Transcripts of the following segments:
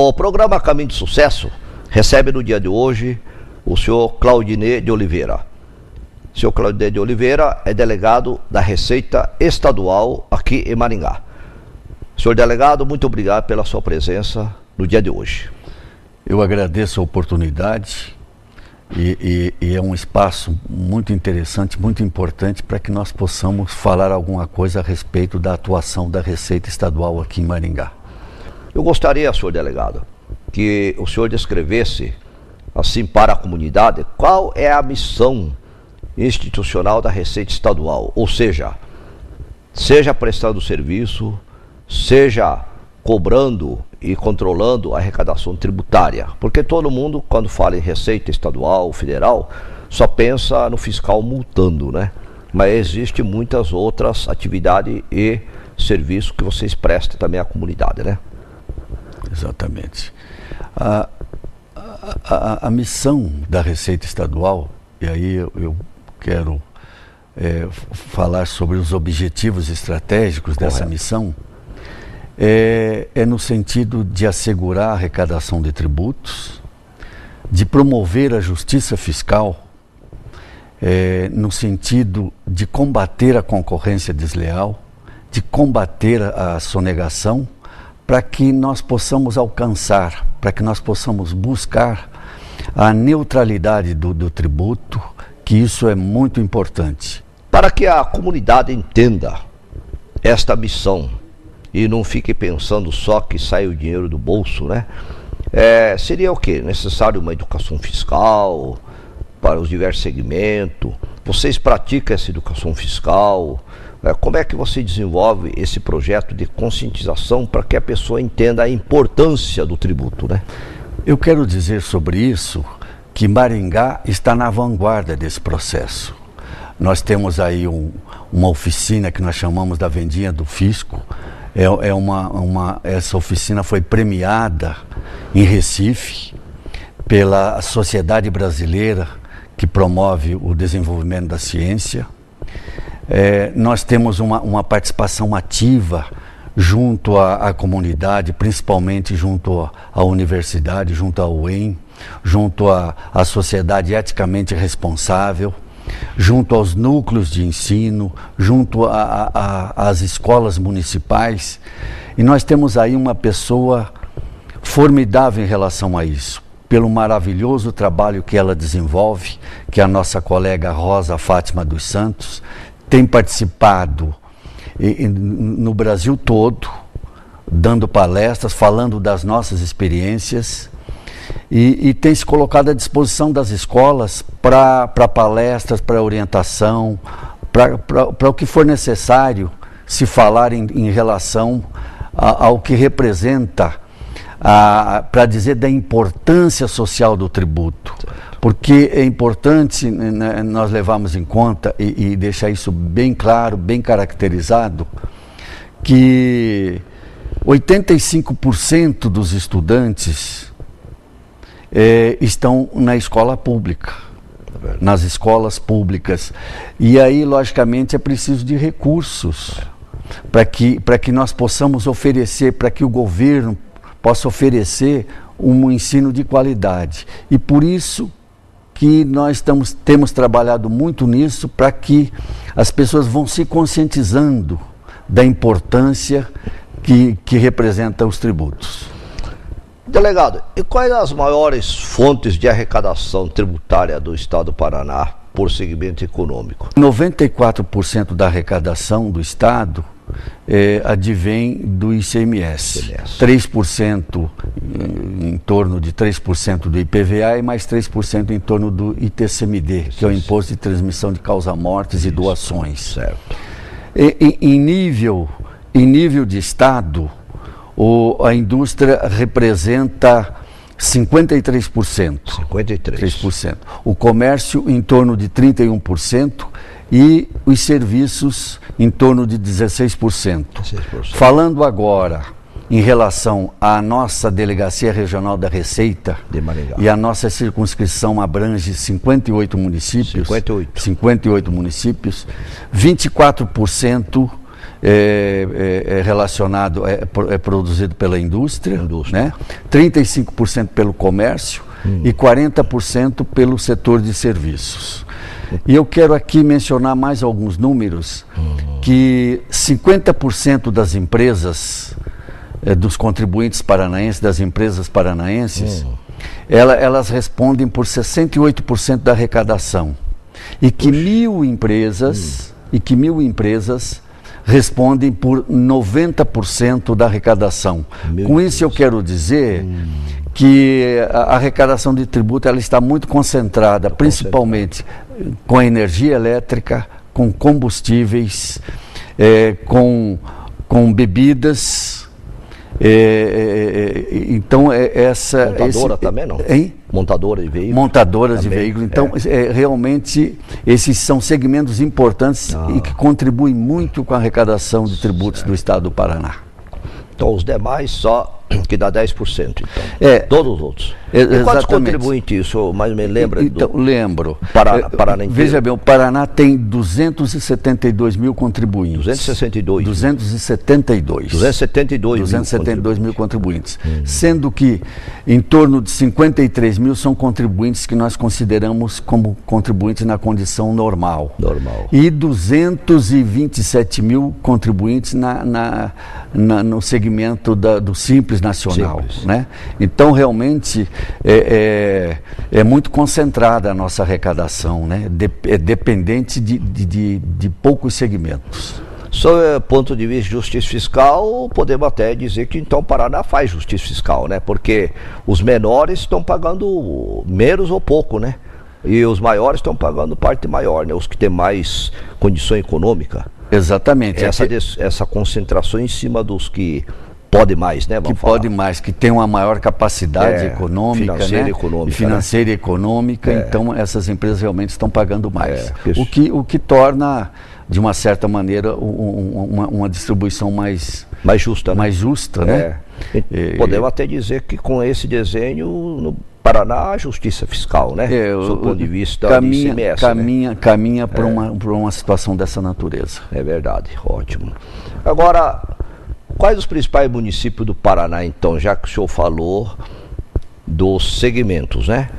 O programa Caminho de Sucesso recebe no dia de hoje o senhor Claudinei de Oliveira. O senhor Claudinei de Oliveira é delegado da Receita Estadual aqui em Maringá. Senhor delegado, muito obrigado pela sua presença no dia de hoje. Eu agradeço a oportunidade e é um espaço muito interessante, muito importante para que nós possamos falar alguma coisa a respeito da atuação da Receita Estadual aqui em Maringá. Eu gostaria, senhor delegado, que o senhor descrevesse, assim, para a comunidade, qual é a missão institucional da Receita Estadual, ou seja prestando serviço, seja cobrando e controlando a arrecadação tributária, porque todo mundo, quando fala em Receita Estadual, Federal, só pensa no fiscal multando, né? Mas existe muitas outras atividades e serviços que vocês prestam também à comunidade, né? Exatamente. A missão da Receita Estadual, e aí eu quero falar sobre os objetivos estratégicos dessa missão, é no sentido de assegurar a arrecadação de tributos, de promover a justiça fiscal, no sentido de combater a concorrência desleal, de combater a sonegação, para que nós possamos alcançar, para que nós possamos buscar a neutralidade do tributo, que isso é muito importante. Para que a comunidade entenda esta missão e não fique pensando só que sai o dinheiro do bolso, né? Seria o quê? Necessário uma educação fiscal para os diversos segmentos? Vocês praticam essa educação fiscal? Como é que você desenvolve esse projeto de conscientização para que a pessoa entenda a importância do tributo, né? Eu quero dizer sobre isso que Maringá está na vanguarda desse processo. Nós temos aí uma oficina que nós chamamos da Vendinha do Fisco. Essa oficina foi premiada em Recife pela Sociedade Brasileira que promove o desenvolvimento da ciência. Nós temos uma participação ativa junto à comunidade, principalmente junto à universidade, junto à UEM, junto à sociedade eticamente responsável, junto aos núcleos de ensino, junto às escolas municipais. E nós temos aí uma pessoa formidável em relação a isso, pelo maravilhoso trabalho que ela desenvolve, que a nossa colega Rosa Fátima dos Santos tem participado no Brasil todo, dando palestras, falando das nossas experiências, e tem se colocado à disposição das escolas para palestras, para orientação, para o que for necessário se falar em relação ao que representa, para dizer da importância social do tributo. Porque é importante nós levarmos em conta e deixar isso bem claro, bem caracterizado, que 85% dos estudantes estão na escola pública, nas escolas públicas. E aí, logicamente, é preciso de recursos para que nós possamos oferecer, para que o governo possa oferecer um ensino de qualidade. E por isso que nós temos trabalhado muito nisso, para que as pessoas vão se conscientizando da importância que representa os tributos. Delegado, e quais as maiores fontes de arrecadação tributária do Estado do Paraná por segmento econômico? 94% da arrecadação do Estado advém do ICMS. 3%, em torno de 3% do IPVA e mais 3% em torno do ITCMD, que é o Imposto de Transmissão de Causa-Mortes e Doações. Certo. Em nível de Estado, a indústria representa 53%. 53%. O comércio em torno de 31% e os serviços em torno de 16%. Falando agora em relação à nossa Delegacia Regional da Receita, de Maringá, e a nossa circunscrição abrange 58 municípios, 58 municípios, 24% é relacionado, é produzido pela indústria. Né? 35% pelo comércio e 40% pelo setor de serviços. E eu quero aqui mencionar mais alguns números, que 50% das empresas, dos contribuintes paranaenses, das empresas paranaenses, elas respondem por 68% da arrecadação. E que 1.000 empresas respondem por 90% da arrecadação. Com isso eu quero dizer que a arrecadação de tributo ela está muito concentrada, principalmente com a energia elétrica, com combustíveis, com bebidas. Então essa... Montadora também não? Hein? Montadora de veículos? Montadoras de veículos. Então, realmente, esses são segmentos importantes e que contribuem muito com a arrecadação de tributos do Estado do Paraná. Então, os demais só que dá 10%, então. Todos os outros. E quantos contribuintes isso? Mais ou menos lembra? Então, lembro. Paraná inteiro? Veja bem, o Paraná tem 272 mil contribuintes. 262? 272. 272 mil contribuintes. Sendo que em torno de 53 mil são contribuintes que nós consideramos como contribuintes na condição normal. E 227 mil contribuintes no segmento do Simples Nacional. Né? Então, realmente, é muito concentrada a nossa arrecadação, né? É dependente de poucos segmentos. Sob o ponto de vista de justiça fiscal, podemos até dizer que então o Paraná faz justiça fiscal, né? Porque os menores estão pagando menos ou pouco, né? E os maiores estão pagando parte maior, né? Os que têm mais condição econômica. Exatamente. Essa concentração em cima dos que podem mais, né? Pode mais, que tem uma maior capacidade econômica, financeira e econômica, então essas empresas realmente estão pagando mais. O que torna, de uma certa maneira, uma distribuição mais justa, né? Podemos até dizer que com esse desenho no Paraná a justiça fiscal, né? Do ponto de vista de ICMS, caminha para uma situação dessa natureza. É verdade, ótimo. Agora, quais os principais municípios do Paraná, então, já que o senhor falou dos segmentos, né?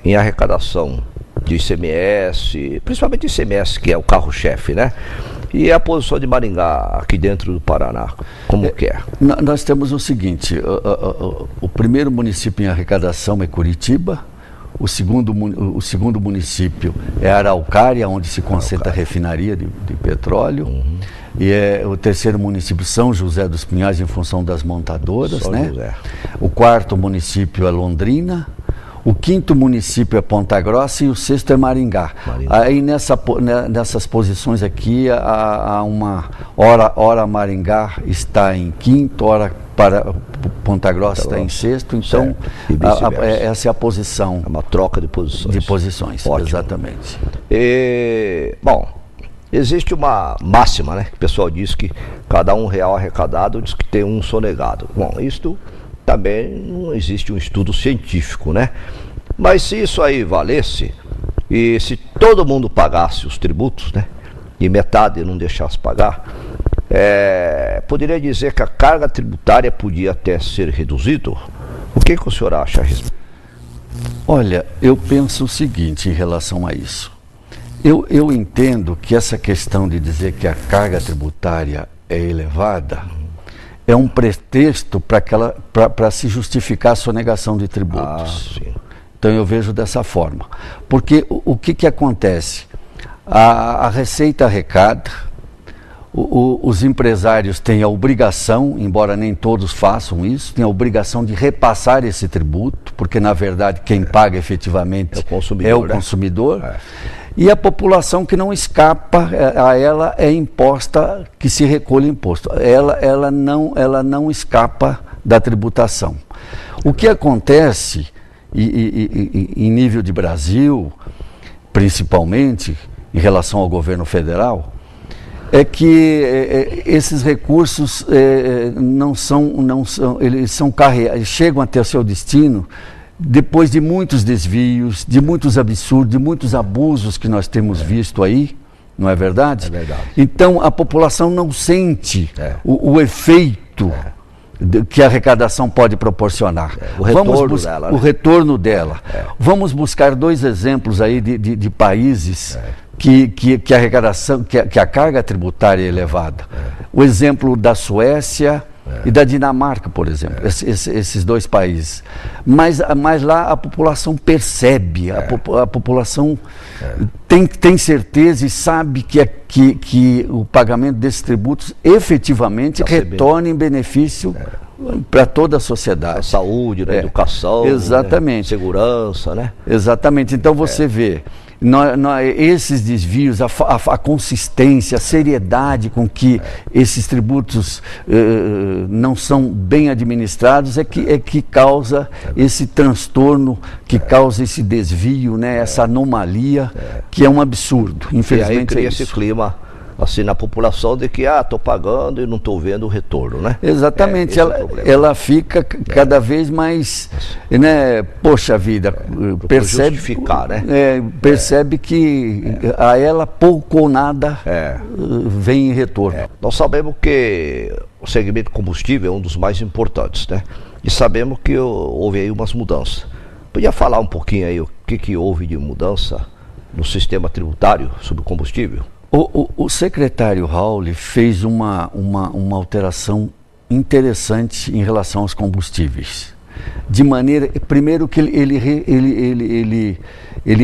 Em arrecadação de ICMS, principalmente ICMS, que é o carro-chefe, né? E a posição de Maringá aqui dentro do Paraná, como que é? Nós temos o seguinte, o primeiro município em arrecadação é Curitiba, o segundo município é Araucária, onde se concentra a refinaria de petróleo, e o terceiro município São José dos Pinhais, em função das montadoras, né? O quarto município é Londrina, o quinto município é Ponta Grossa e o sexto é Maringá. Aí nessas posições aqui, há uma hora Maringá está em quinto, hora para Ponta Grossa está em sexto, então essa é a posição. É uma troca de posições. Ótimo. Exatamente. Bom, existe uma máxima, né? Que o pessoal diz que cada R$1 arrecadado diz que tem um sonegado. Bom, isto também não existe um estudo científico, né? Mas se isso aí valesse, e se todo mundo pagasse os tributos, né? E metade não deixasse pagar, poderia dizer que a carga tributária podia até ser reduzida? O que o senhor acha a respeito? Olha, eu penso o seguinte em relação a isso. Eu entendo que essa questão de dizer que a carga tributária é elevada é um pretexto para se justificar a sonegação de tributos. Então eu vejo dessa forma. Porque o que acontece? A Receita arrecada, os empresários têm a obrigação, embora nem todos façam isso, têm a obrigação de repassar esse tributo, porque na verdade quem paga efetivamente é o consumidor. E a população que não escapa a ela é imposta, que se recolhe imposto. Ela não escapa da tributação. O que acontece em nível de Brasil, principalmente em relação ao governo federal, é que esses recursos eles chegam até o seu destino depois de muitos desvios, de muitos absurdos, de muitos abusos que nós temos visto aí, não é verdade? É verdade. Então a população não sente o efeito que a arrecadação pode proporcionar. O retorno dela. Né? O retorno dela. Vamos buscar 2 exemplos aí de países que a arrecadação, que a carga tributária é elevada. O exemplo da Suécia e da Dinamarca, por exemplo, esses 2 países. Mas lá a população percebe, a população tem certeza e sabe que o pagamento desses tributos efetivamente retorna em benefício para toda a sociedade. A saúde, a educação, exatamente. Segurança, né? Exatamente. Então você vê, esses desvios, a consistência, a seriedade com que esses tributos não são bem administrados é que causa esse transtorno, que causa esse desvio, né, essa anomalia, que é um absurdo. Infelizmente, e aí cria esse clima assim na população de que estou pagando e não estou vendo o retorno, né? Exatamente, ela fica cada vez mais, né? Poxa vida, percebe justificar, né? Percebe que a ela pouco ou nada vem em retorno. Nós sabemos que o segmento combustível é um dos mais importantes, né? E sabemos que houve aí umas mudanças. Podia falar um pouquinho aí o que houve de mudança no sistema tributário sobre o combustível? O secretário Raul fez uma alteração interessante em relação aos combustíveis. De maneira, primeiro que ele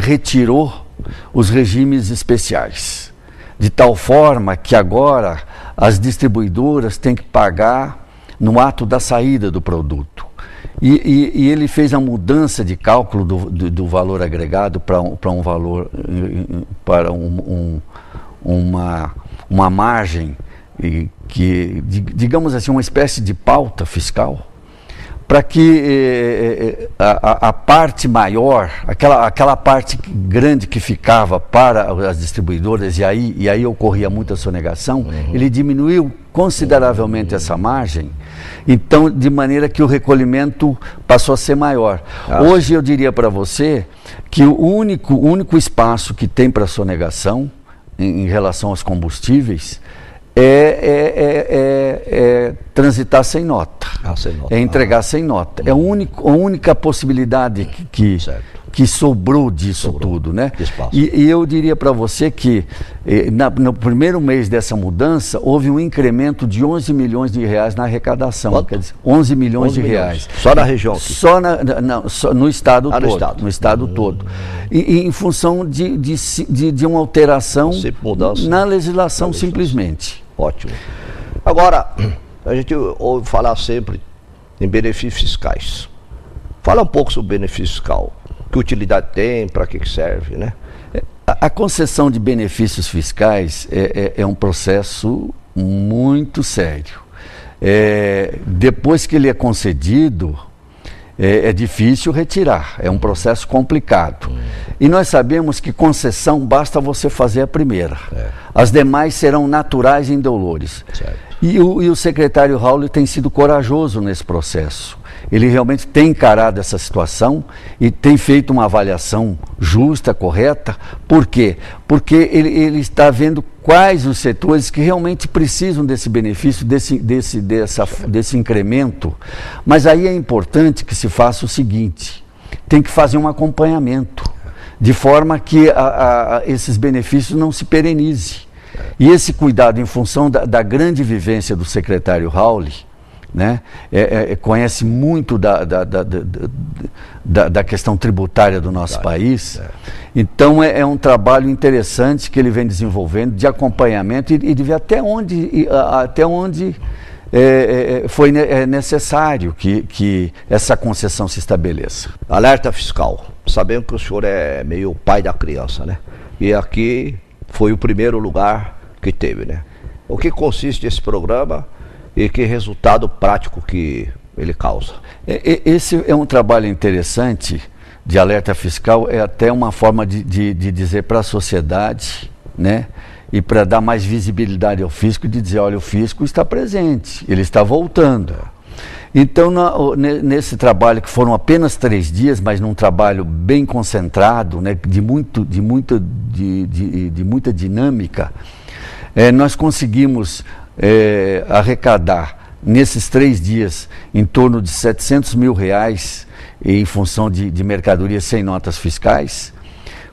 retirou os regimes especiais, de tal forma que agora as distribuidoras têm que pagar no ato da saída do produto. E ele fez a mudança de cálculo do valor agregado para um valor, para uma margem que, digamos assim, uma espécie de pauta fiscal, para que a parte maior, aquela parte grande que ficava para as distribuidoras, e aí ocorria muita sonegação, ele diminuiu consideravelmente essa margem, então, de maneira que o recolhimento passou a ser maior. Hoje eu diria para você que o único espaço que tem para sonegação em relação aos combustíveis é transitar sem nota, é entregar sem nota. É a única possibilidade que sobrou disso tudo, né? E eu diria para você que no primeiro mês dessa mudança houve um incremento de 11 milhões de reais na arrecadação. Quanto? Quer dizer, 11 milhões de reais. Só na região aqui? Só no estado todo. No estado todo. E em função de uma alteração na legislação simplesmente. Ótimo. Agora, a gente ouve falar sempre em benefícios fiscais. Fala um pouco sobre benefício fiscal. Que utilidade tem, para que serve, né? A concessão de benefícios fiscais é um processo muito sério. Depois que ele é concedido, é difícil retirar, é um processo complicado. E nós sabemos que concessão basta você fazer a primeira. As demais serão naturais e indolores. E o secretário Raul tem sido corajoso nesse processo. Ele realmente tem encarado essa situação e tem feito uma avaliação justa, correta. Por quê? Porque ele está vendo quais os setores que realmente precisam desse benefício, desse incremento. Mas aí é importante que se faça o seguinte: tem que fazer um acompanhamento, de forma que esses benefícios não se perenizem. E esse cuidado, em função da grande vivência do secretário Raul, né, conhece muito da questão tributária do nosso país. Então é um trabalho interessante que ele vem desenvolvendo de acompanhamento e de ver até onde foi necessário que essa concessão se estabeleça. Alerta fiscal. Sabemos que o senhor é meio pai da criança, né? E aqui foi o primeiro lugar que teve, né? O que consiste esse programa e que resultado prático que ele causa? Esse é um trabalho interessante de alerta fiscal, é até uma forma de dizer para a sociedade, né? E para dar mais visibilidade ao fisco, de dizer, olha, o fisco está presente, ele está voltando. Então, nesse trabalho, que foram apenas 3 dias, mas num trabalho bem concentrado, né, de muita dinâmica, nós conseguimos arrecadar, nesses 3 dias, em torno de R$700 mil em função de mercadorias sem notas fiscais.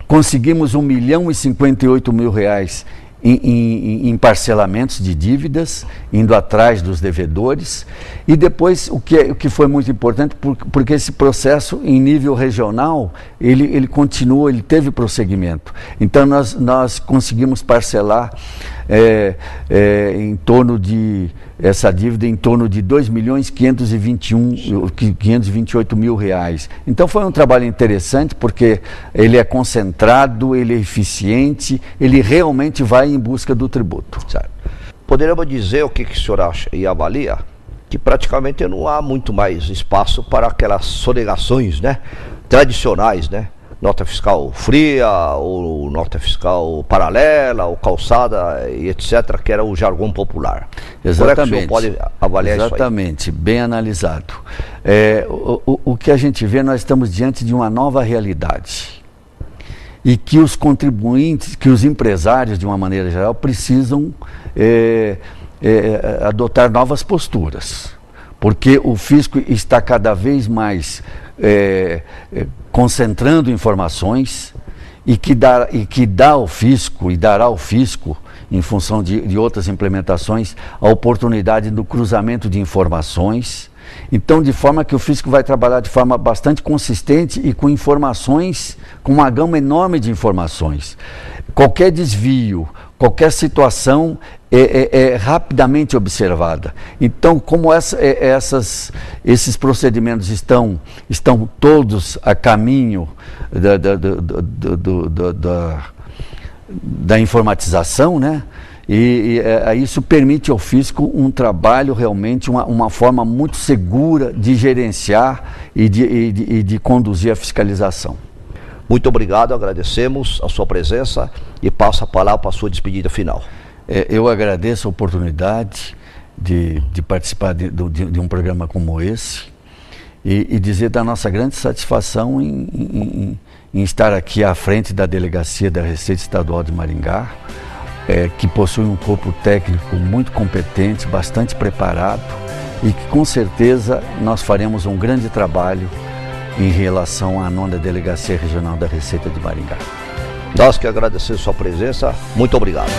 Conseguimos R$1.058.000 em parcelamentos de dívidas, indo atrás dos devedores. E depois, o que foi muito importante, porque esse processo em nível regional, ele continua, ele teve prosseguimento. Então nós conseguimos parcelar em torno de essa dívida em torno de R$2.528.000. Então foi um trabalho interessante, porque ele é concentrado, ele é eficiente, ele realmente vai em busca do tributo. Certo. Poderíamos dizer o que o senhor acha e avalia? Que praticamente não há muito mais espaço para aquelas sonegações, né, tradicionais, né? Nota fiscal fria, ou nota fiscal paralela, ou calçada, e etc., que era o jargão popular. Exatamente. Como é que o senhor pode avaliar isso aí? Exatamente, bem analisado. O que a gente vê, nós estamos diante de uma nova realidade. E que os contribuintes, que os empresários, de uma maneira geral, precisam adotar novas posturas. Porque o fisco está cada vez mais concentrando informações e que dá ao fisco e dará ao fisco, em função de outras implementações, a oportunidade do cruzamento de informações. Então, de forma que o fisco vai trabalhar de forma bastante consistente e com informações, com uma gama enorme de informações. Qualquer desvio, qualquer situação é rapidamente observada. Então, como esses procedimentos estão todos a caminho da informatização, né? E isso permite ao fisco um trabalho realmente, uma forma muito segura de gerenciar e de conduzir a fiscalização. Muito obrigado, agradecemos a sua presença e passo a palavra para a sua despedida final. Eu agradeço a oportunidade de participar de um programa como esse e dizer da nossa grande satisfação em estar aqui à frente da Delegacia da Receita Estadual de Maringá, que possui um corpo técnico muito competente, bastante preparado e que com certeza nós faremos um grande trabalho em relação à 9ª Delegacia Regional da Receita de Maringá. Nós que agradecemos sua presença, muito obrigado.